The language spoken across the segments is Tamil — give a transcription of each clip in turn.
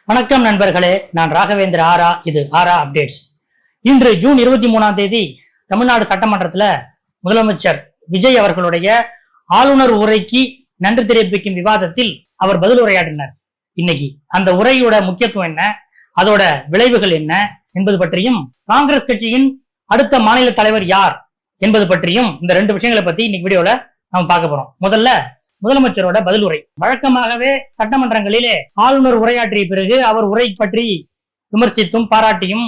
வணக்கம் நண்பர்களே, நான் ராகவேந்திர ஆரா. இது ஆரா அப்டேட்ஸ். இன்று ஜூன் 23ஆம் தேதி தமிழ்நாடு சட்டமன்றத்துல முதலமைச்சர் விஜய் அவர்களுடைய ஆளுநர் உரைக்கு நன்றி தெரிவிக்கும் விவாதத்தில் அவர் பதில் உரையாற்றினார். இன்னைக்கு அந்த உரையோட முக்கியத்துவம் என்ன, அதோட விளைவுகள் என்ன என்பது பற்றியும், காங்கிரஸ் கட்சியின் அடுத்த மாநில தலைவர் யார் என்பது பற்றியும், இந்த ரெண்டு விஷயங்களை பத்தி இன்னைக்கு வீடியோல நம்ம பார்க்க போறோம். முதல்ல முதலமைச்சரோட பதில் உரை. வழக்கமாகவே சட்டமன்றங்களிலே ஆளுநர் உரையாற்றிய பிறகு அவர் உரை பற்றி விமர்சித்தும் பாராட்டியும்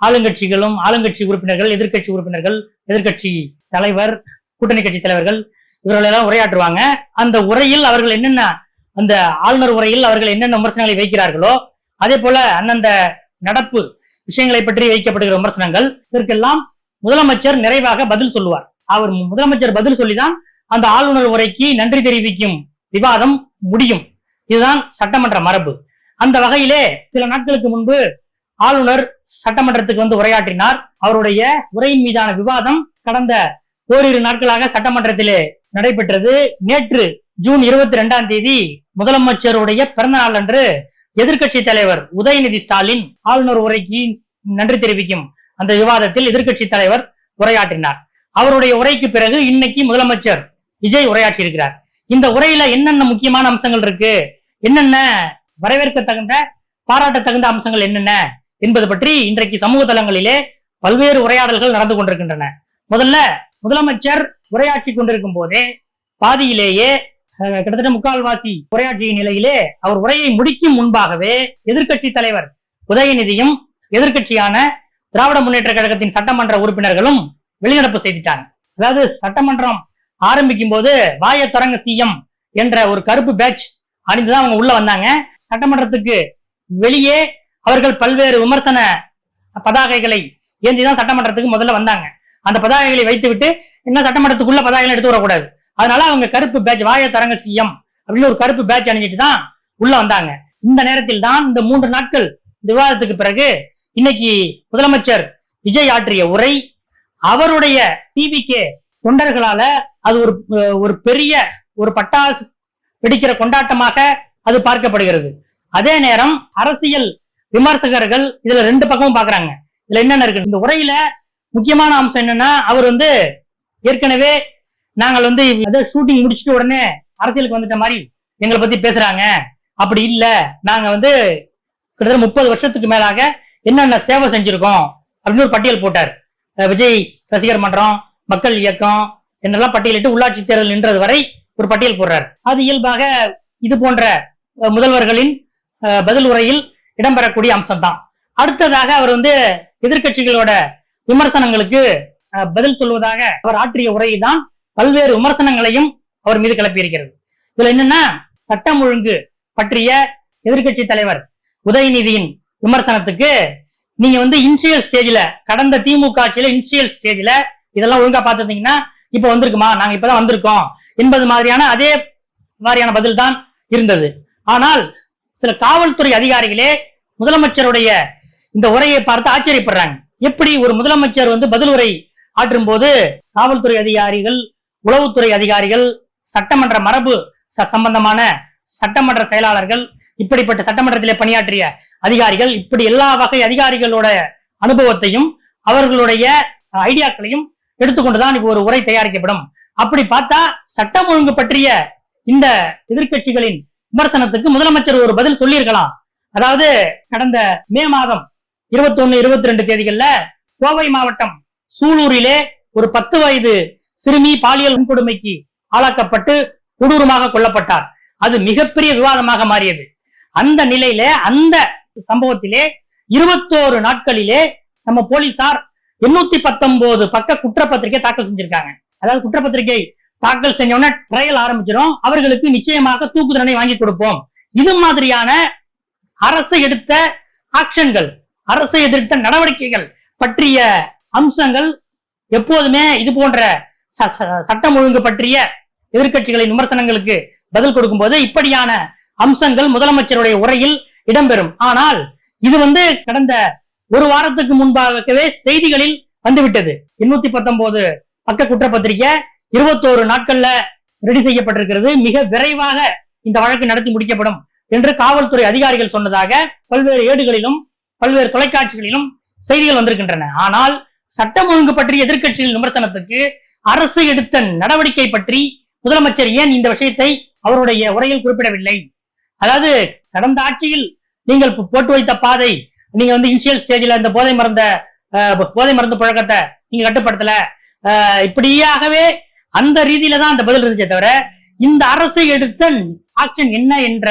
ஆளுங்கட்சிகளும், ஆளுங்கட்சி உறுப்பினர்கள், எதிர்கட்சி உறுப்பினர்கள், எதிர்கட்சி தலைவர், கூட்டணி கட்சி தலைவர்கள் இவர்களெல்லாம் உரையாற்றுவாங்க. அந்த உரையில் அவர்கள் என்னென்ன, அந்த ஆளுநர் உரையில் அவர்கள் என்னென்ன விமர்சனங்களை வைக்கிறார்களோ அதே போல அந்தந்த நடப்பு விஷயங்களை பற்றி வைக்கப்படுகிற விமர்சனங்கள், இதற்கெல்லாம் முதலமைச்சர் நிறைவாக பதில் சொல்லுவார். அவர் முதலமைச்சர் பதில் சொல்லிதான் அந்த ஆளுநர் உரைக்கு நன்றி தெரிவிக்கும் விவாதம் முடியும். இதுதான் சட்டமன்ற மரபு. அந்த வகையிலே சில நாட்களுக்கு முன்பு ஆளுநர் சட்டமன்றத்துக்கு வந்து உரையாற்றினார். அவருடைய உரையின் மீதான விவாதம் கடந்த ஓரிரு நாட்களாக சட்டமன்றத்திலே நடைபெற்றது. நேற்று ஜூன் 22ஆம் தேதி முதலமைச்சருடைய பிறந்த நாள் அன்று எதிர்கட்சி தலைவர் உதயநிதி ஸ்டாலின் ஆளுநர் உரைக்கு நன்றி தெரிவிக்கும் அந்த விவாதத்தில் எதிர்கட்சி தலைவர் உரையாற்றினார். அவருடைய உரைக்கு பிறகு இன்னைக்கு முதலமைச்சர் விஜய் உரையாற்றி இருக்கிறார். இந்த உரையில என்னென்ன முக்கியமான அம்சங்கள் இருக்கு, என்னென்ன வரவேற்க தகுந்த, பாராட்ட தகுந்த அம்சங்கள் என்னென்ன என்பது பற்றி இன்றைக்கு சமூக தளங்களிலே பல்வேறு உரையாடல்கள் நடந்து கொண்டிருக்கின்றன. முதல்ல முதலமைச்சர் உரையாற்றி கொண்டிருக்கும் போதே பாதியிலேயே கிட்டத்தட்ட முக்கால்வாசி உரையாற்றிய நிலையிலே அவர் உரையை முடிக்கும் முன்பாகவே எதிர்கட்சி தலைவர் உதயநிதியும் எதிர்கட்சியான திராவிட முன்னேற்ற கழகத்தின் சட்டமன்ற உறுப்பினர்களும் வெளிநடப்பு செய்துட்டாங்க. அதாவது சட்டமன்றம் ஆரம்பிக்கும் போது வாய தொடங்க சிஎம் என்ற ஒரு கருப்பு பேட்ச் அணிந்துதான் அவங்க உள்ள வந்தாங்க. சட்டமன்றத்துக்கு வெளியே அவர்கள் பல்வேறு விமர்சன பதாகைகளை ஏந்திதான் சட்டமன்றத்துக்கு முதல்ல வந்தாங்க. அந்த பதாகைகளை வைத்து விட்டு என்ன சட்டமன்றத்துக்குள்ள பதாகைகளை எடுத்து வரக்கூடாது, அதனால அவங்க கருப்பு பேட்ச், வாய தொடங்க சிஎம் அப்படின்னு ஒரு கருப்பு பேட்ச் அணிஞ்சிட்டு தான் உள்ள வந்தாங்க. இந்த நேரத்தில் தான் இந்த 3 நாட்கள் விவாதத்துக்கு பிறகு இன்னைக்கு முதலமைச்சர் விஜய் ஆற்றிய உரை அவருடைய டிவிகே தொண்டர்களால அது ஒரு பெரிய ஒரு பட்டாசு வெடிக்கிற கொண்டாட்டமாக அது பார்க்கப்படுகிறது. அதே நேரம் அரசியல் விமர்சகர்கள் இதுல 2 பக்கமும் பாக்குறாங்க. இதுல என்னென்ன இருக்கு, இந்த உரையில முக்கியமான அம்சம் என்னன்னா, அவர் ஏற்கனவே நாங்கள் ஷூட்டிங் முடிச்சுட்டு உடனே அரசியலுக்கு வந்துட்ட மாதிரி எங்களை பத்தி பேசுறாங்க. அப்படி இல்ல, நாங்க கிட்டத்தட்ட 30 வருஷத்துக்கு மேலாக என்னென்ன சேவை செஞ்சிருக்கோம் அப்படின்னு ஒரு பட்டியல் போட்டார். விஜய் ரசிகர் மன்றம், மக்கள் இயக்கம் என்னெல்லாம் பட்டியலிட்டு உள்ளாட்சி தேர்தல் நின்றது வரை ஒரு பட்டியல் போடுறார். அது இயல்பாக இது போன்ற முதல்வர்களின் பதில் உரையில் இடம்பெறக்கூடிய அம்சம்தான். அடுத்ததாக அவர் எதிர்கட்சிகளோட விமர்சனங்களுக்கு பதில் சொல்வதாக அவர் ஆற்றிய உரையை தான் பல்வேறு விமர்சனங்களையும் அவர் மீது கிளப்பியிருக்கிறது. இதுல என்னன்னா, சட்டம் ஒழுங்கு பற்றிய எதிர்கட்சி தலைவர் உதயநிதியின் விமர்சனத்துக்கு நீங்க இனிஷியல் ஸ்டேஜ்ல, கடந்த திமுக ஆட்சியில இனிஷியல் ஸ்டேஜ்ல இதெல்லாம் ஒழுங்கா பார்த்துட்டீங்கன்னா இப்ப வந்திருக்குமா, நாங்க இப்பதான் வந்திருக்கோம் என்பது மாதிரியான அதே மாதிரியான பதில் தான் இருந்தது. ஆனால் சில காவல்துறை அதிகாரிகளே முதலமைச்சருடைய இந்த உரையை பார்த்து ஆச்சரியப்படுறாங்க. எப்படி ஒரு முதலமைச்சர் பதில் உரை ஆற்றும் போது காவல்துறை அதிகாரிகள், உளவுத்துறை அதிகாரிகள், சட்டமன்ற மரபு சம்பந்தமான சட்டமன்ற செயலாளர்கள், இப்படிப்பட்ட சட்டமன்றத்திலே பணியாற்றிய அதிகாரிகள், இப்படி எல்லா வகை அதிகாரிகளோட அனுபவத்தையும் அவர்களுடைய ஐடியாக்களையும் எடுத்துக்கொண்டுதான் இப்போ ஒரு உரை தயாரிக்கப்படும். அப்படி பார்த்தா சட்டம் ஒழுங்கு பற்றிய இந்த எதிர்கட்சிகளின் விமர்சனத்துக்கு முதலமைச்சர் ஒரு பதில் சொல்லியிருக்கலாம். அதாவது கடந்த மே மாதம் 21, 22 தேதிகள்ல கோவை மாவட்டம் சூலூரிலே ஒரு 10 வயது சிறுமி பாலியல் வன்கொடுமைக்கு ஆளாக்கப்பட்டு கொடூரமாக கொல்லப்பட்டார். அது மிகப்பெரிய விவாதமாக மாறியது. அந்த நிலையில அந்த சம்பவத்திலே 21 நாட்களிலே நம்ம போலீசார் 819 பக்க குற்றப்பத்திரிகை தாக்கல் செஞ்சிருக்காங்க. அதாவது குற்றப்பத்திரிகை தாக்கல் செஞ்சோம்னா ட்ரையல் ஆரம்பிச்சிடும், அவர்களுக்கு நிச்சயமாக தூக்கு தண்டனை வாங்கி கொடுப்போம். இது மாதிரியான அரசு எடுத்த ஆக்ஷன்கள், அரசு எடுத்த நடவடிக்கைகள் பற்றிய அம்சங்கள் எப்போதுமே இது போன்ற சட்டம் ஒழுங்கு பற்றிய எதிர்கட்சிகளின் விமர்சனங்களுக்கு பதில் கொடுக்கும் போது இப்படியான அம்சங்கள் முதலமைச்சருடைய உரையில் இடம்பெறும். ஆனால் இது கடந்த ஒரு வாரத்துக்கு முன்பாகவே செய்திகளில் வந்துவிட்டது. 819 பக்க குற்றப்பத்திரிகை 21 நாட்கள்ல ரெடி செய்யப்பட்டிருக்கிறது. மிக விரைவாக இந்த வழக்கு நடத்தி முடிக்கப்படும் என்று காவல்துறை அதிகாரிகள் சொன்னதாக பல்வேறு ஏடுகளிலும் பல்வேறு தொலைக்காட்சிகளிலும் செய்திகள் வந்திருக்கின்றன. ஆனால் சட்டம் ஒழுங்கு பற்றிய எதிர்க்கட்சிகளின் விமர்சனத்துக்கு அரசு எடுத்த நடவடிக்கை பற்றி முதலமைச்சர் ஏன் இந்த விஷயத்தை அவருடைய உரையில் குறிப்பிடவில்லை? அதாவது கடந்த ஆட்சியில் நீங்கள் போட்டு வைத்த பாதை, நீங்க இனிஷியல் ஸ்டேஜில் இந்த போதை மருந்து புழக்கத்தை நீங்க கட்டுப்படுத்தல, இப்படியாகவே அந்த ரீதியில தான் அந்த பதில் இருந்துச்சே தவிர இந்த அரசு எடுத்த ஆக்ஷன் என்ன என்ற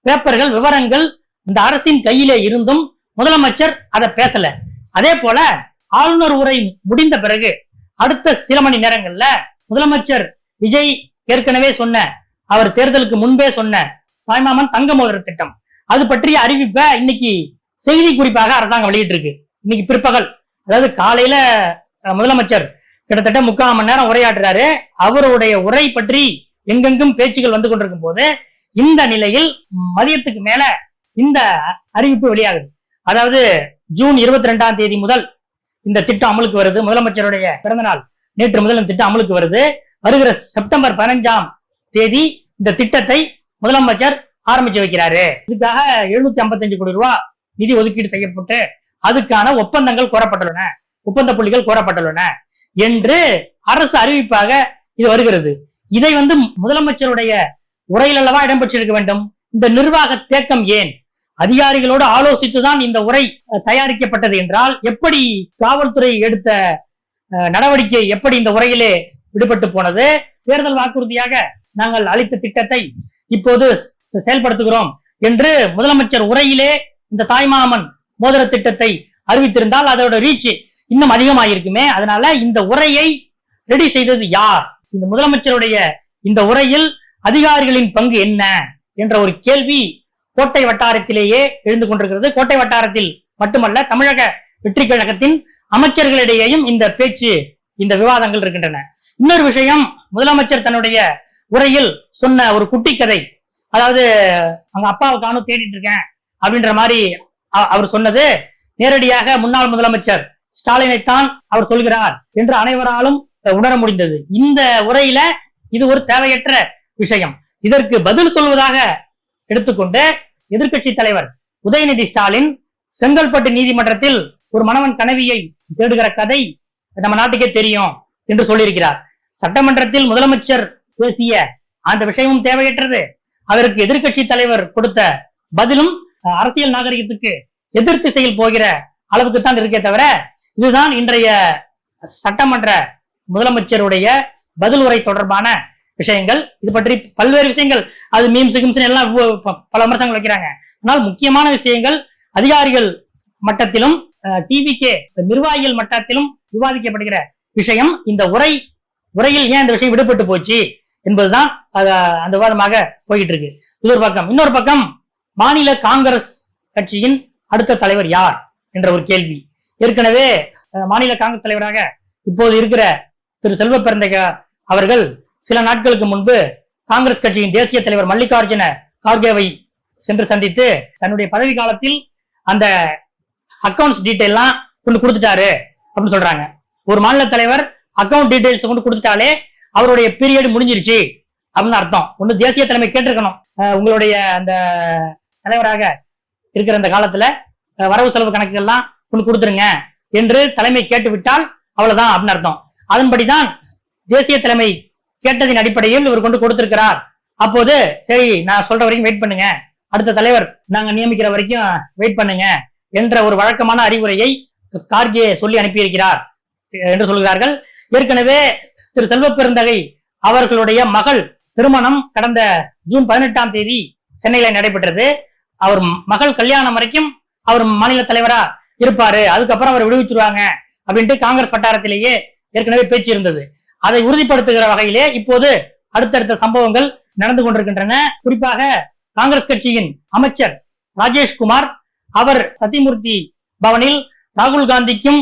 பேப்பர்கள் விவரங்கள் இந்த அரசின் கையிலே இருந்தும் முதலமைச்சர் அதை பேசல. அதே போல ஆளுநர் உரை முடிந்த பிறகு அடுத்த சில மணி நேரங்கள்ல முதலமைச்சர் விஜய் ஏற்கனவே சொன்ன, அவர் தேர்தலுக்கு முன்பே சொன்ன தாய்மாமன் தங்க மோதிர திட்டம், அது பற்றிய அறிவிப்பை இன்னைக்கு செய்தி குறிப்பாக அரசாங்கம் வெளியிட்டு இருக்கு. இன்னைக்கு பிற்பகல், அதாவது காலையில முதலமைச்சர் கிட்டத்தட்ட 3/4 மணி நேரம் உரையாற்றுறாரு. அவருடைய உரை பற்றி எங்கெங்கும் பேச்சுகள் வந்து கொண்டிருக்கும் போது இந்த நிலையில் மதியத்துக்கு மேல இந்த அறிவிப்பு வெளியாகுது. அதாவது ஜூன் 22ஆம் தேதி முதல் இந்த திட்டம் அமலுக்கு வருது. முதலமைச்சருடைய பிறந்த நாள் நேற்று முதல் இந்த திட்டம் அமலுக்கு வருது. வருகிற செப்டம்பர் 15ஆம் தேதி இந்த திட்டத்தை முதலமைச்சர் ஆரம்பிச்சு வைக்கிறாரு. இதுக்காக 755 கோடி ரூபாய் நிதி ஒதுக்கீடு செய்யப்பட்டு அதுக்கான ஒப்பந்தங்கள் கோரப்பட்டுள்ளன, ஒப்பந்த புள்ளிகள் கோரப்பட்டுள்ளன என்று அரசு அறிவிப்பாக இது வருகிறது. இதை முதலமைச்சருடைய உரையில் அல்லவா இடம்பெற்றிருக்க வேண்டும். இந்த நிர்வாக தேக்கம் ஏன்? அதிகாரிகளோடு ஆலோசித்துதான் இந்த உரை தயாரிக்கப்பட்டது என்றால் எப்படி காவல்துறை எடுத்த நடவடிக்கை எப்படி இந்த உரையிலே விடுபட்டு போனது? தேர்தல் வாக்குறுதியாக நாங்கள் அளித்த திட்டத்தை இப்போது செயல்படுத்துகிறோம் என்று முதலமைச்சர் உரையிலே இந்த தாய்மாமன் மோதிர திட்டத்தை அறிவித்திருந்தால் அதோட ரீச் இன்னும் அதிகமாயிருக்குமே. அதனால இந்த உரையை ரெடி செய்தது யார்? இந்த முதலமைச்சருடைய இந்த உரையில் அதிகாரிகளின் பங்கு என்ன என்ற ஒரு கேள்வி கோட்டை வட்டாரத்திலேயே எழுந்து கொண்டிருக்கிறது. கோட்டை வட்டாரத்தில் மட்டுமல்ல, தமிழக வெற்றி கழகத்தின் அமைச்சர்களிடையேயும் இந்த பேச்சு, இந்த விவாதங்கள் இருக்கின்றன. இன்னொரு விஷயம், முதலமைச்சர் தன்னுடைய உரையில் சொன்ன ஒரு குட்டி கதை, அதாவது அவங்க அப்பாவை காணும் தேடிட்டு இருக்கேன் அப்படின்ற மாதிரி அவர் சொன்னது நேரடியாக முன்னாள் முதலமைச்சர் ஸ்டாலினைத்தான் அவர் சொல்கிறார் என்று அனைவராலும் உணர முடிந்தது. இந்த உரையில இது ஒரு தேவையற்ற விஷயம். இதற்கு பதில் சொல்வதாக எடுத்துக்கொண்டு எதிர்க்கட்சி தலைவர் உதயநிதி ஸ்டாலின் செங்கல்பட்டு நீதிமன்றத்தில் ஒரு மணவன் கனவியை தேடுகிற கதை நம்ம நாட்டுக்கே தெரியும் என்று சொல்லியிருக்கிறார். சட்டமன்றத்தில் முதலமைச்சர் பேசிய அந்த விஷயமும் தேவையற்றது. அதற்கு எதிர்க்கட்சி தலைவர் கொடுத்த பதிலும் அரசியல் நாகரிகத்துக்கு எதிர் திசையில் போகிற அளவுக்கு தான் இருக்கே தவிர இதுதான் இன்றைய சட்டமன்ற முதலமைச்சருடைய பதில் உரை தொடர்பான விஷயங்கள். இது பற்றி பல்வேறு விஷயங்கள், அது மீம்ஸ் எல்லாம் பல விமர்சனங்கள் வைக்கிறாங்க. ஆனால் முக்கியமான விஷயங்கள் அதிகாரிகள் மட்டத்திலும் டிவிகே நிர்வாகிகள் மட்டத்திலும் விவாதிக்கப்படுகிற விஷயம். இந்த உரையில் ஏன் இந்த விஷயம் விடுபட்டு போச்சு என்பதுதான் அந்த விவாதமாக போயிட்டு இருக்கு. இது ஒரு பக்கம். இன்னொரு பக்கம், மாநில காங்கிரஸ் கட்சியின் அடுத்த தலைவர் யார் என்ற ஒரு கேள்வி. ஏற்கனவே மாநில காங்கிரஸ் தலைவராக இப்போது இருக்கிற திரு செல்வ பெருந்தகை அவர்கள் சில நாட்களுக்கு முன்பு காங்கிரஸ் கட்சியின் தேசிய தலைவர் மல்லிகார்ஜுன கார்கேவை சென்று சந்தித்து தன்னுடைய பதவி காலத்தில் அந்த அக்கவுண்ட்ஸ் டீட்டெயிலாம் கொண்டு கொடுத்துட்டாரு அப்படின்னு சொல்றாங்க. ஒரு மாநில தலைவர் அக்கவுண்ட் டீட்டெயில்ஸ் கொண்டு கொடுத்துட்டாலே அவருடைய பீரியட் முடிஞ்சிருச்சு அப்படின்னு அர்த்தம். ஒண்ணு தேசிய தலைமை கேட்டிருக்கணும், உங்களுடைய அந்த தலைவராக இருக்கிற அந்த காலத்துல வரவு செலவு கணக்குகள்லாம் கொண்டு கொடுத்துருங்க என்று தலைமை கேட்டுவிட்டால் அவ்வளவுதான் அப்படின்னு அர்த்தம். அதன்படிதான் தேசிய தலைமை கேட்டதின் அடிப்படையில் இவர் கொண்டு கொடுத்திருக்கிறார். அப்போது சரி, நான் சொல்ற வரைக்கும் வெயிட் பண்ணுங்க, அடுத்த தலைவர் நாங்க நியமிக்கிற வரைக்கும் வெயிட் பண்ணுங்க என்ற ஒரு வழக்கமான அறிவுரையை கார்கே சொல்லி அனுப்பியிருக்கிறார் என்று சொல்கிறார்கள். ஏற்கனவே திரு செல்வ பெருந்தகை அவர்களுடைய மகள் திருமணம் கடந்த ஜூன் 18ஆம் தேதி சென்னையில நடைபெற்றது. அவர் மகள் கல்யாணம் வரைக்கும் அவர் மாநில தலைவரா இருப்பாரு, அதுக்கப்புறம் அவர் விடுவிச்சிருவாங்க அப்படின்ட்டு காங்கிரஸ் வட்டாரத்திலேயே ஏற்கனவே பேச்சு இருந்தது. அதை உறுதிப்படுத்துகிற வகையிலே இப்போது அடுத்தடுத்த சம்பவங்கள் நடந்து கொண்டிருக்கின்றன. குறிப்பாக காங்கிரஸ் கட்சியின் அமைச்சர் ராஜேஷ்குமார் அவர் சத்தியமூர்த்தி பவனில் ராகுல் காந்திக்கும்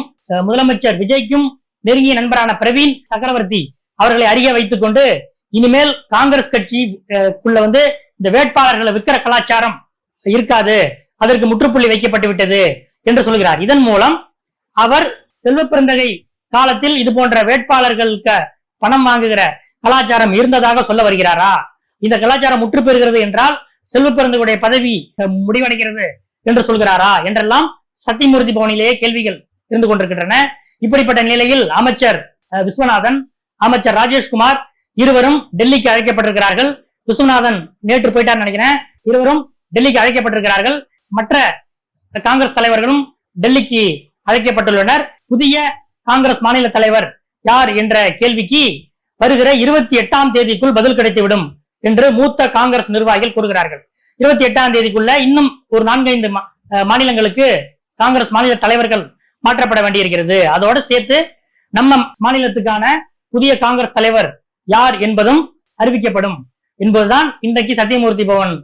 முதலமைச்சர் விஜய்க்கும் நெருங்கிய நண்பரான பிரவீன் சக்கரவர்த்தி அவர்களை அறிய வைத்துக் கொண்டு இனிமேல் காங்கிரஸ் கட்சிக்குள்ள இந்த வேட்பாளர்களை விற்கிற கலாச்சாரம் இருக்காது, அதற்கு முற்றுப்புள்ளி வைக்கப்பட்டு விட்டது என்று சொல்கிறார். இதன் மூலம் அவர் செல்வ பெருந்தகை காலத்தில் இது போன்ற வேட்பாளர்களுக்கு பணம் வாங்குகிற கலாச்சாரம் இருந்ததாக சொல்ல வருகிறாரா? இந்த கலாச்சாரம் முற்று பெறுகிறது என்றால் செல்வ பெருந்தகையுடைய பதவி முடிவடைகிறது என்று சொல்கிறாரா என்றெல்லாம் சத்தியமூர்த்தி பவனிலேயே கேள்விகள் இருந்து கொண்டிருக்கின்றன. இப்படிப்பட்ட நிலையில் அமைச்சர் விஸ்வநாதன், அமைச்சர் ராஜேஷ்குமார் இருவரும் டெல்லிக்கு அழைக்கப்பட்டிருக்கிறார்கள். விஸ்வநாதன் நேற்று போயிட்டார் நினைக்கிறேன். இருவரும் டெல்லிக்கு அழைக்கப்பட்டிருக்கிறார்கள். மற்ற காங்கிரஸ் தலைவர்களும் டெல்லிக்கு அழைக்கப்பட்டுள்ளனர். புதிய காங்கிரஸ் மாநில தலைவர் யார் என்ற கேள்விக்கு வருகிற 28ஆம் தேதிக்குள் பதில் கிடைத்துவிடும் என்று மூத்த காங்கிரஸ் நிர்வாகிகள் கூறுகிறார்கள். 28ஆம் தேதிக்குள்ள இன்னும் ஒரு 4-5 மாநிலங்களுக்கு காங்கிரஸ் மாநில தலைவர்கள் மாற்றப்பட வேண்டியிருக்கிறது. அதோடு சேர்த்து நம்ம மாநிலத்துக்கான புதிய காங்கிரஸ் தலைவர் யார் என்பதும் அறிவிக்கப்படும் என்பதுதான் இன்றைக்கு சத்தியமூர்த்தி பவன்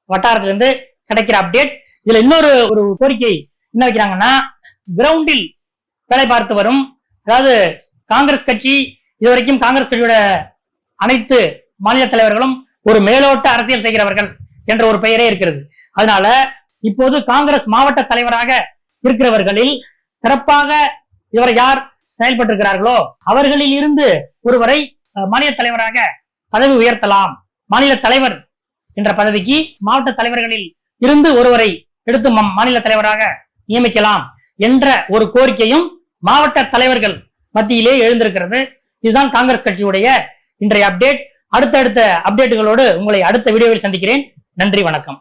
வட்டாரத்திலிருந்து கிடைக்கிற அப்டேட். இதுல இன்னொரு கோரிக்கை என்ன வைக்கிறாங்கன்னா, கிரவுண்டில் வேலை பார்த்து வரும், அதாவது காங்கிரஸ் கட்சி இதுவரைக்கும் காங்கிரஸ் கட்சியோட அனைத்து மாநில தலைவர்களும் ஒரு மேலோட்ட அரசியல் செய்கிறவர்கள் என்ற ஒரு பெயரே இருக்கிறது. அதனால இப்போது காங்கிரஸ் மாவட்ட தலைவராக இருக்கிறவர்களில் சிறப்பாக இவரை யார் செயல்பட்டிருக்கிறார்களோ அவர்களில் இருந்து ஒருவரை மாநில தலைவராக பதவி உயர்த்தலாம். மாநில தலைவர் என்ற பதவிக்கு மாவட்ட தலைவர்களில் இருந்து ஒருவரை எடுத்து மாநில தலைவராக நியமிக்கலாம் என்ற ஒரு கோரிக்கையும் மாவட்ட தலைவர்கள் மத்தியிலே எழுந்திருக்கிறது. இதுதான் காங்கிரஸ் கட்சியுடைய இன்றைய அப்டேட். அடுத்தடுத்த அப்டேட்டுகளோடு உங்களை அடுத்த வீடியோவில் சந்திக்கிறேன். நன்றி, வணக்கம்.